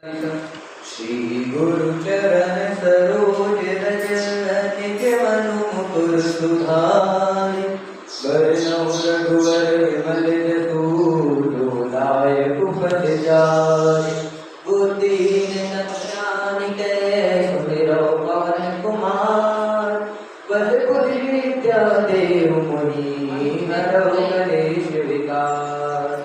श्री गुरु चरण सरोज रज निज मनु मुकुर सुधारि बरनउँ रघुवर विमल जसु लायक पद जारि। बुद्धिहीन ज्ञानिकै सुमिरौ पवन कुमार बल बुद्धि विद्या देहु मुनि नरौ गणेश विकार।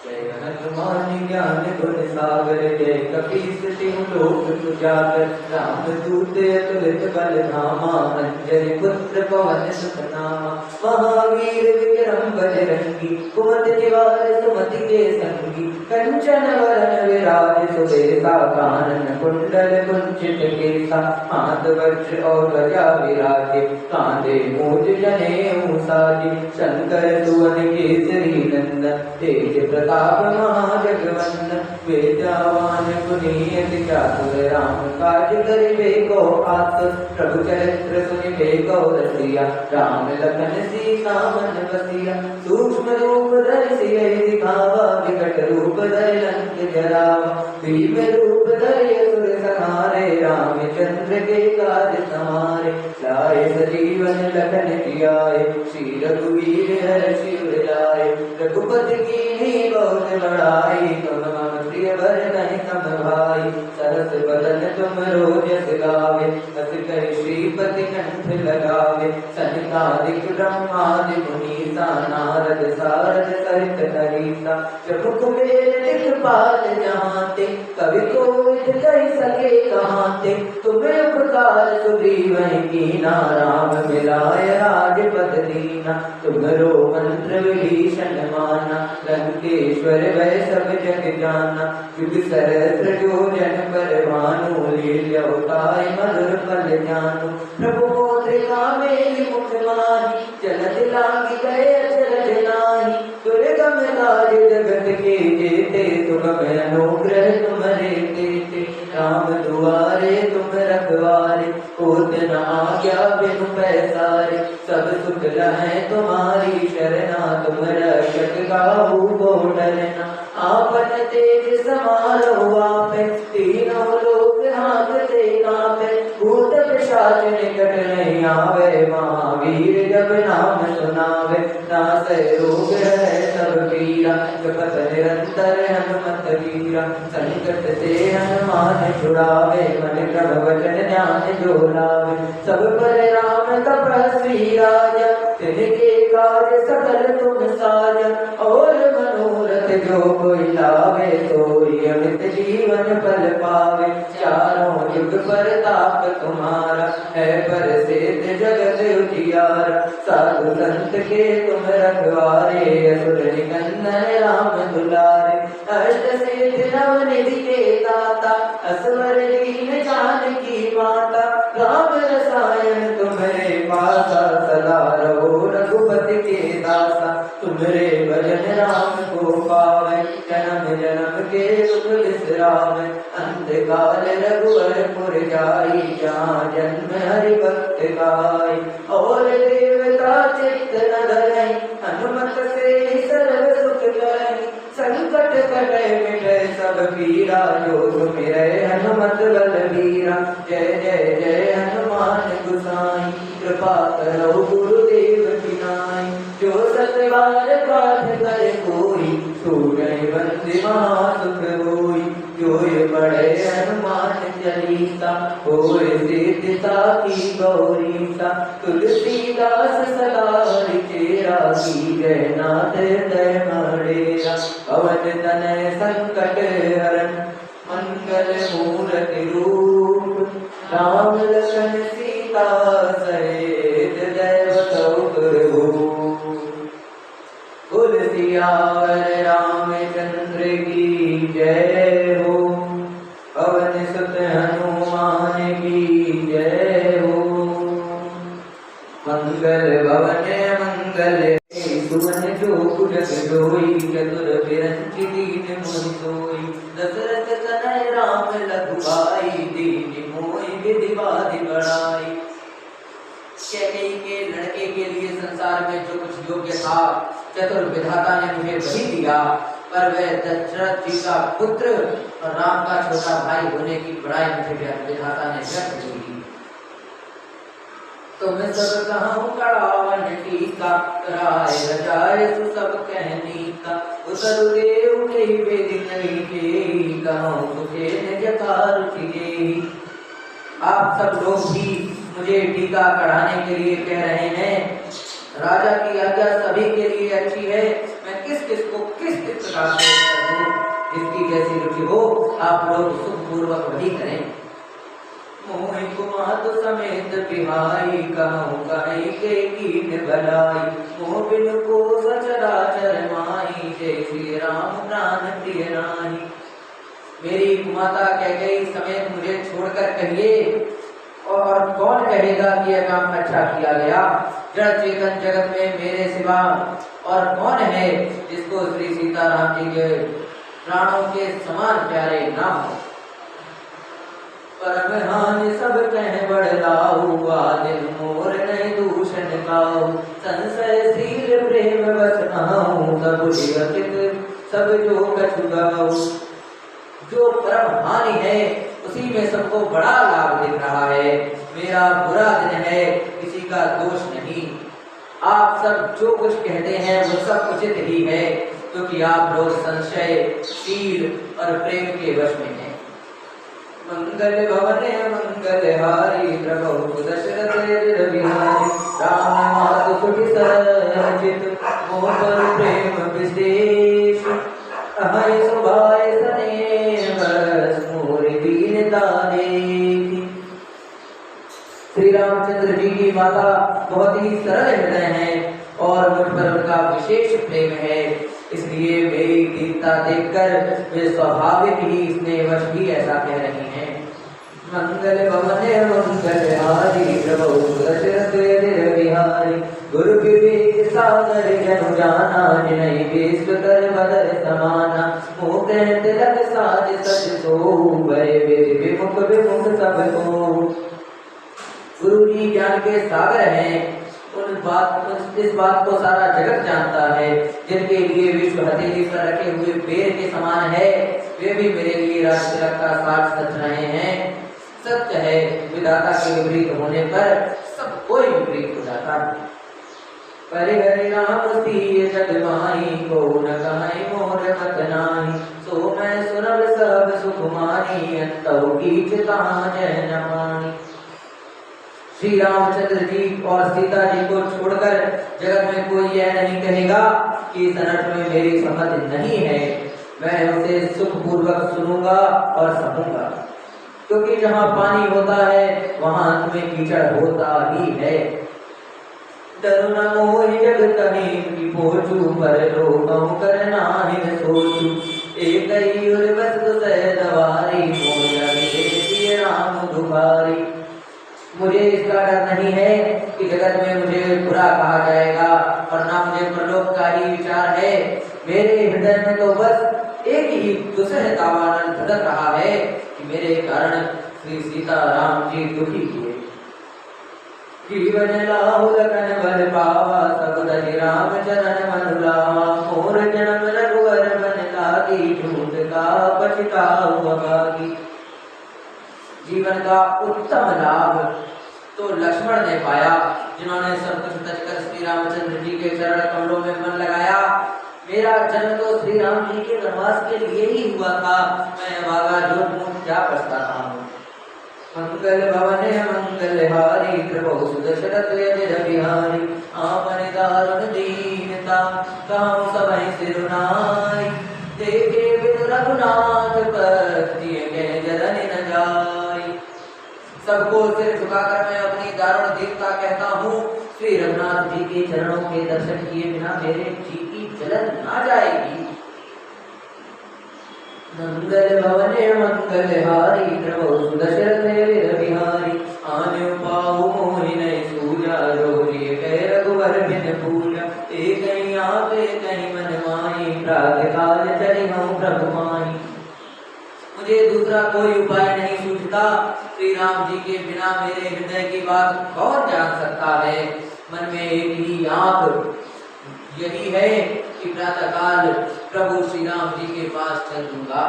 जय हनुमान ज्ञान गुण सागर जय कपीस तिहु लोक उजागर। रामदूत अतुलित बल धामा अंजनी पुत्र पवन सुत नामा। महावीर विक्रम बजरंगी कुमति निवार सुमति के संगी। कंचन वरन विराज सुबेसा कानन कुंडल कुंचित केसा। हाथ वज्र और ध्वजा विराजे कांधे मूज जनेऊ साजे। शंकर सुवन केसरी नंदन तेज प्रताप महाजगवंदन। विद्यावान गुणी अति चातुर राम काज करिबे को आतुर। प्रभु चरित्र सुनिबे को रसिया राम लखन सीता मन बसिया। सूक्ष्म रूप धरि सियहि दिखावा विकट रूप धरि लंक जरावा। भीम रूप धरि असुर संहारे रामचंद्र के काज समारे। लाए सजीवन लखन जियाए श्री रघुवीर हर्षि उर लाए। रघुपति कीन्ही बहुत बड़ाई तुम मम प्रिय भरतहि सम भाई। सहस बदन तुम रोजस गावे अस कहि श्रीपति कंठ लगावे। सनकादिक ब्रह्मादि मुनीसा नारद सारद सहित हरीसा। प्रभु कुबेर दिखपाल जहांते कवि कोविद कहि सके कहांते। तुम्हें उपकार सुग्रीवहि कीना राम मिलाय राजपद दीना। तुम्हरो मंत्र विभीषण माना लंकेश्वर वै सब जग जाना। युग सहस्र योजन पर भानु लील्योताय मधुर फल जानू। प्रभु मुद्रिका मेलि मुख माहि जलधि लांघि गए अचरज नाहि। दुर्गम काज जगत के जेते सुगम अनुग्रह तुम्हारे तेते। राम दुआरे तुम रखवारे होत न आज्ञा बिनु पैसारे। सब सुख लहै तुम्हारी शरणा तुम रक्षक काहू को डरना। आपन तेज समारोह आपै तीनों लोक हांकते कांपै। भूत पिशाच निकट नहीं आवे महावीर जब नाम सुनावे। नासै रोग है सब पीरा जपत निरंतर हनुमत वीरा। संकट से हनुमान छुड़ावे मन क्रम वचन ध्यान जो लावे। सब पर राम तपस्वी राजा तिनके काज सकल तुम साजा। और मनोरथ जो कोई लावे सोई अमित जीवन फल पावे। चारों युग प्रताप तुम्हारा है प्रसिद्ध जगत उजियारा। साधु संत के तुम रखवारे असुर निकंदन राम दुलारे। अष्ट सिद्धि नवनिधि के दाता असवर दीन जानकी माता। राम रसायन तुम्हारे पासा सदा रहो रघुपति के दासा। तुम्हारे भजन राम को पावे जन्म जन्म के दुख बिसरावे। अंतकाल रघुवर पुर जाई जहाँ जन्म हरि भक्त गाई। और देवता चित्त न धरई हनुमत से सर्व सुख करई। संकट कटै मिटै सब पीरा जो सुमिरै हनुमत बलबीरा। जय जय जय हनुमान गोसाई कृपा करो गुरुदेव की नाई। जो सतबार पाठ करे कोई छूटै बंदी महासुख होई। जो ये पढ़े हनुमान चालीसा होय सिद्धि साखी गौरीसा। तुलसीदास सदा रिचेरा की जय नाथ हृदय मडेरा। पवन तनय संकट हरण मंगल मूर्ति रूप। राम लखन सीता सहित दैवतौ सुरभूप। सियावर रामचंद्र की जय हो। पवन सुत हनुमान की जय हो। मंगल भवन मंगल सुवन जो कुजग जोई। चतुर बिरंचि दीन मोहि सोई। दशरथ तनय राम लखुबाई दीन मोहि विधि बाधि बढ़ाई। कैकेयी के लड़के के लिए संसार में जो कुछ योग्य था चतुर विधाता ने मुझे वही दिया। पर वह दशरथ जी का पुत्र और राम का छोटा भाई होने की बड़ाई मुझे विधाता ने व्यक्त की। तुम सब कहूँ कड़ावन टीका, कराए रजाए सु सब कहनी का, उतर देव के वेद नहीं के, कहूँ तुझे निजकार तुझे। आप सब लोग भी मुझे टीका पढ़ाने के लिए कह रहे हैं। राजा की आज्ञा सभी के लिए अच्छी है, मैं किस किस को किस प्रकार से करूं, जिसकी जैसी रुचि हो आप लोग सुखपूर्वक वही करें। मोहि कुमार समेत बिहाई, कहूँ कहीं के कीन भलाई, मोह बिन को सचराचर माई, जय श्री राम प्राण प्रिय रानी। मेरी कुमाता कैकेयी समेत मुझे छोड़कर कहिए, और कौन कहेगा कि यह काम अच्छा किया गया। जड़ चेतन जगत में मेरे सिवा और कौन है जिसको श्री सीताराम जी के प्राणों के समान प्यारे ना हो। परम हानि सब कह बड़लाऊ, दिल मोर नहीं दूषण काऊ, संशयशील प्रेम बसनाऊ, सब जीवचित सब जो कछु गाऊ। जो परम हानि है उसी में सबको बड़ा लाभ दिख रहा है। मेरा बुरा दिन है, किसी का दोष नहीं। आप सब जो कुछ कहते हैं वो सब उचित ही है, क्योंकि आप लोग संशय शील और प्रेम के वश में हैं। मंगल भवन मंगल हारी, प्रभु दशरथ बिहारी, राम मातु सुखी सरचित, मोह पर प्रेम विशेष, अहै सुभाय सनेह मोर दीनता देखी। श्री रामचंद्र जी की माता बहुत ही सरल हृदय हैं और मुझ पर उनका विशेष प्रेम है, इसलिए मेरी दीनता देखकर वे स्वाभाविक ही स्नेहवश ही ऐसा कह रही हैं। मंगल भवन मंगल हारी, प्रभु दशरथ बिहारी, गुरु विवेक सागर जनु जाना, जिनहि विश्व कर बदर समाना, मोह तिलक साज सच सो, भय विमुख विमुख सब को। गुरु जी ज्ञान के सागर हैं, इस बात को सारा जगत जानता है। जिनके लिए विश्व हथेली पर रखे हुए पेड़ के समान है, वे भी मेरे लिए राज तिलक का साज सच रहे हैं। सत्य है, विधाता के विपरीत होने पर सब कोई विपरीत हो जाता है। परिहरि नाम सिय जग माही, को न कहीं मोर मत नाही, सो मैं सुनब सब सुख मानी, अंतौ कीच कहाँ जय न मानी। श्री रामचंद्र जी और सीता जी को छोड़कर जगत में कोई यह नहीं कहेगा कि इस अनर्थ में मेरी सम्मति नहीं है। मैं उसे सुखपूर्वक सुनूंगा और सहूंगा, क्योंकि जहाँ पानी होता है वहाँ अंत में कीचड़ होता ही है। डरु न मोहि जग कहीं की पोछू, पर लोगों करना ही सोचू, एक ही उर बस दुसह दवारी, मोह लगे राम दुबारी। मुझे इसका डर नहीं है कि जगत में मुझे बुरा कहा जाएगा, और ना मुझे परलोक का ही विचार है। मेरे हृदय में तो बस एक ही दुसह दावानल भटक रहा है कि मेरे कारण श्री सीताराम जी दुखी हुए। जीवन लाहु लखन बल पावा, सब दहि राम चरण मन लावा, मोर जन्म रघुवर बन लागी, झूठ का पछताऊ अभागी। जीवन का उत्तम लाभ तो लक्ष्मण ने पाया, जिन्होंने सब कुछ तज कर श्री रामचंद्र जी के चरण कमलों में मन लगाया। मेरा जन्म तो श्री राम जी के वनवास के लिए ही हुआ था, मैं अभागा झूठ मूठ क्या पछताता हूँ। मंगल भवन मंगल हारी, प्रभु सुदशरथ बिहारी, आपन दारुण दीनता, कहूँ सबहि सिरुनाई, देखे बिनु रघुनाथ पति, कह जननी न जाई। सबको सिर झुकाकर मैं अपनी दारुण दीनता कहता हूँ। श्री रघुनाथ जी के चरणों के दर्शन किए बिना मेरे जी की जलन ना जाएगी। मंगल भवन मंगल हारी, प्रभु दशरथ बिहारी, आने पाऊ मोहि नहीं सूजा, जोरी कह रघुवर बिन पूजा, एक कहीं आप कहीं मन माही, प्राग काल चली हूँ प्रभु माही। मुझे दूसरा कोई उपाय नहीं सूझता, श्री राम जी के बिना मेरे हृदय की बात कौन जान सकता है। मन में एक ही आंख यही है कि प्रातः काल प्रभु श्री राम जी के पास चल दूंगा।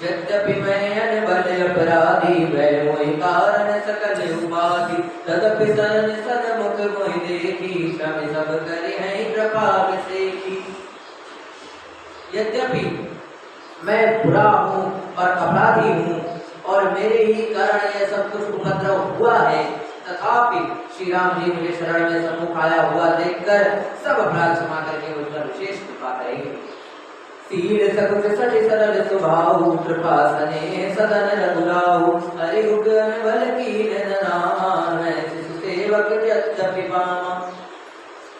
यद्यपि मैं अनबल अपराधी, वै मोहि कारण सकल उपाधि, तदपि सरन सन्मुख मोहि देखी, क्षम सब करे हैं कृपा विसेखी। यद्यपि मैं बुरा हूँ और अपराधी हूँ और मेरे ही कारण यह सब कुछ उपद्रव हुआ है, तथापि श्री राम जी मुझे शरण में सम्मुख आया हुआ देखकर सब अपराध क्षमा करके मुझ पर विशेष कृपा करेंगे। सील सकुच सठि सरल स्वभाव, कृपा सने सदन रघुराऊ, हरि उग्र बल कीन नाम, मैं शिशु सेवक यद्यपि पामा।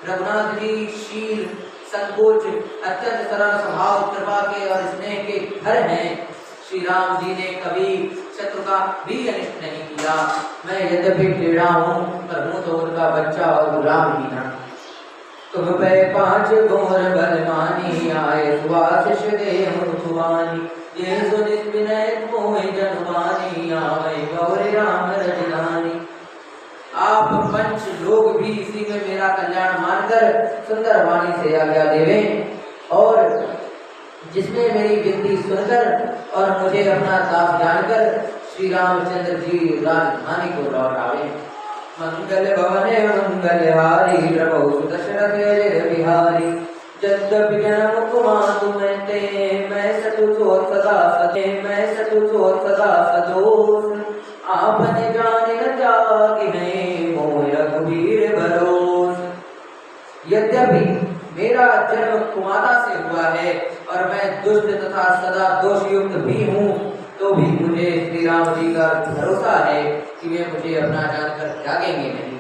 रघुनाथ जी शील संकोच अत्यंत सरल स्वभाव, कृपा के और स्नेह के घर हैं। श्री राम जी ने कभी शत्रु का भी अनिष्ट नहीं किया। मैं यद्यपि टेढ़ा हूँ पर हूँ तो उनका बच्चा और गुलाम ही ना। तुम पे 5 घोर बलमानी, आए सुआशिष देहु सुवानी, ये सुनित विनय मोहि जनुमानी, आवे गौरी राम रजनानी। आप पंच लोग भी इसी में मेरा कल्याण मानकर सुंदर वाणी से आज्ञा देवें और जिसमें मेरी विनती सुनकर और मुझे अपना दास जानकर श्री रामचंद्र जी राजधानी को लौटावे। मंगल भवने मंगलहारी, प्रभु दशरथ अजय बिहारी, यद्यपि जन्म कुमार तुम्हें ते, मैं सतुचोर सदा सते, मैं सतुचोर सदा सदोष, आपने जाने न जागे हैं मोह रघुवीर भरोस। यद्यपि मेरा जन्म कुमाता से हुआ है और मैं दुष्ट तथा सदा दोषयुक्त भी हूँ, तो भी मुझे श्री राम जी का भरोसा है कि वे मुझे अपना जानकर त्यागेंगे नहीं।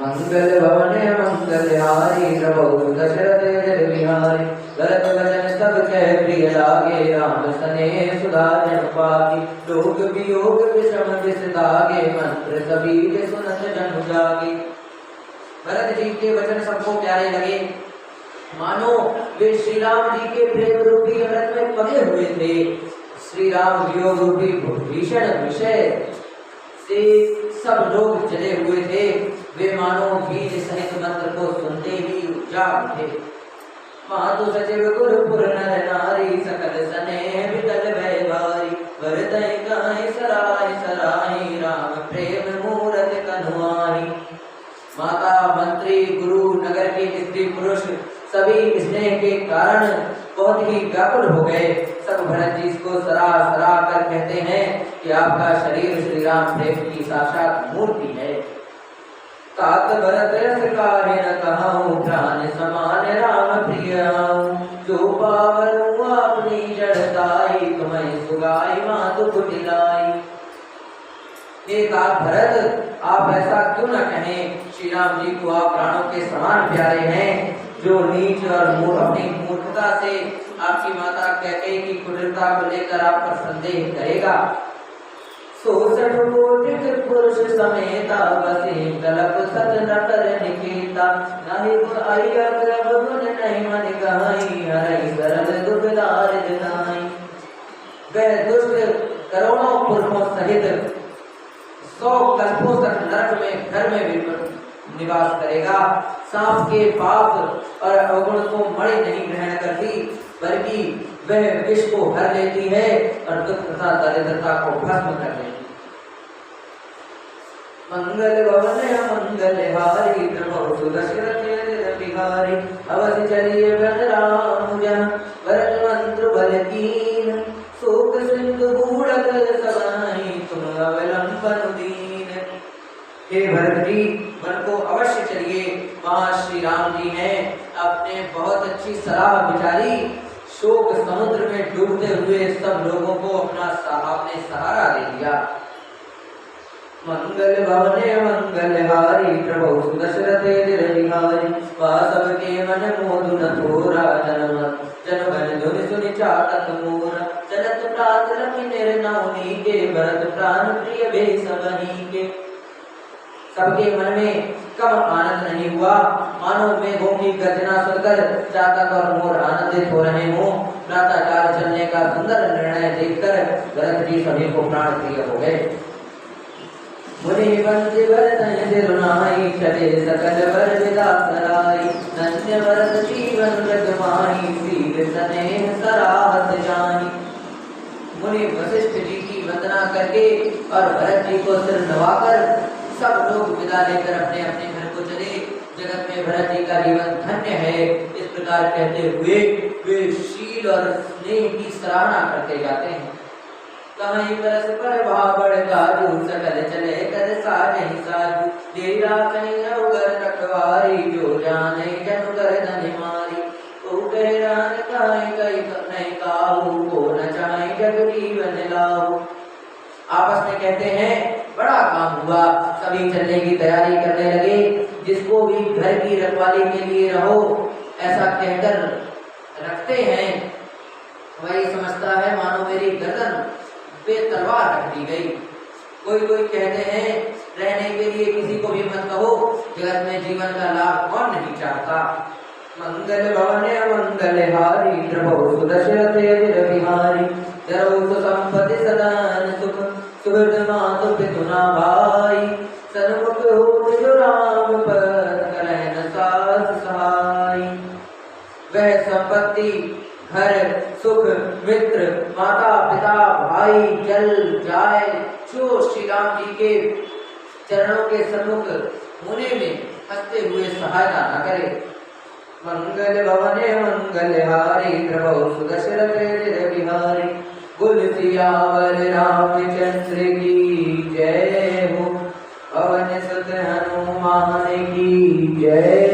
मंगल भवने मंगलहारी, प्रभु दशरथ अजय बिहारी, भरत वचन सब कह प्रिय लागे, राम सनेह सुधा जन पागी, रोग वियोग विषम विष दागे, मंत्र सभी सुनत जन जागे। भरत जी के वचन सबको प्यारे लगे, मानो वे श्री राम जी के प्रेम रूपी अमृत में पगे हुए थे। श्री राम वियोग रूपी भीषण विषय से सब लोग जले हुए थे। वे मानो बीज सहित मंत्र को सुनते ही जाग उठे। मातु सचिव गुरुपुर नर नारी, सकल स्नेह विकल भय भारी, वरदय गाय सराय सराय, राम प्रेम मूरत कन्हुआई। माता मंत्री गुरु नगर के स्त्री पुरुष सभी स्नेह के कारण बहुत ही व्याकुल हो गए। सब भरत जी को सरा सरा कर कहते हैं कि आपका शरीर श्री राम प्रेम की साक्षात मूर्ति है। तात भरत कार्य न कहूँ, प्राण समान राम प्रिय आऊं, जो पावरूं अपनी जड़ताई, तुम्हें सुगाई मातु कुटिलाई। एक आप भरत, आप ऐसा क्यों न कहें, श्री राम जी को आप प्राणों के समान प्यारे हैं। जो नीच और अपनी मूर्खता से आपकी माता कैकेयी की कुटिलता को लेकर आप पर संदेह करेगा। 66 कोटि पुरुष समेता, बसे कलप सत न कर निकेता, नहीं गुण आई अग्रभ गुण नहीं मन गहाई, हरई सरल दुखदार जनाई। वह दुष्ट करोड़ों पुरुषों सहित 100 कल्पों तक नरक में घर में निवास करेगा। सांप के पाप और अवगुण को मणि नहीं ग्रहण करती, बल्कि वह विष को हर लेती है और दुख तथा दरिद्रता को भस्म कर देती। मंगल भवन मंगलहारी, प्रभु दशरथ अजय बिहारी, अवधि चलिए बन राम जन, भरत मंत्र बल कीन, शोक सिंधु बूढ़त सबाई, तुम अवलंबन दीन। हे भरत जी, वन को अवश्य चलिए, वहाँ श्री राम जी हैं। आपने बहुत अच्छी सलाह विचारी। शोक समुद्र में डूबते हुए सब लोगों को आपने सहारा दे दिया। मंगल भवने मंगलहारी, प्रभु दशरथ अजय बिहारी, वासव के मन मोदु न थोरा, जनगण धुनि सुनि चातक मोरा, जनत प्रात लखि निर्नौनी के, भरत प्राण प्रिय भे सबही के। सबके मन में कम आनंद नहीं हुआ, मानो मेघों की गर्जना सुनकर चातक और मोर आनंदित हो रहे हों। प्रातःकाल चलने का सुंदर निर्णय देखकर भरत जी सभी को प्राण प्रिय हो गए। मुनि बंदे भरत सिरुनाई, चले सकल वर विदा सराई, धन्य भरत जीवन व्रत माही, स्नेह सराहत जानी। मुनि वशिष्ठ जी की वंदना करके और भरत जी को सिर नवाकर सब लोग विदा लेकर अपने अपने घर को चले। जगत में भरत जी का जीवन धन्य है, इस प्रकार कहते हुए वे शील और स्नेह की सराहना करते जाते हैं। कहीं परस पर भावड़ काजू सकल चले कर साजहि साजू तेरा कहीं अवगर रखवारी जो जाने जन कर धन मारी। तो कहरान काहे कई नहीं काहू को न चाहे जग जीवन लाहू। आपस में कहते हैं बड़ा काम हुआ, सभी चलने की तैयारी करने लगे। जिसको भी घर की रखवाली के लिए रहो ऐसा कहकर रखते हैं, वही समझता है मानो मेरी गर्दन पे तलवार रख दी गई। कोई कोई कहते हैं रहने के लिए किसी को भी मत कहो, जगत में जीवन का लाभ कौन नहीं चाहता। मंगल भवने मंगल हारी प्रभु सुदशरथ अजिर बिहारी। जरऊ संपत्ति सदान सुख सुहृद मातु पितुना भाई। सन्मुख हो जो राम पद करै न सास सहाय। वह संपत्ति घर सुख मित्र माता पिता भाई जल जाए जो श्री राम जी के चरणों के सम्मुख होने में हंसते हुए सहायता न करे। मंगल भवने मंगल हारी प्रभु सुदशरथ अजिर बिहारी। कुल सियावर रामचंद्र की जय हो, पवन सुत हनुमान की जय।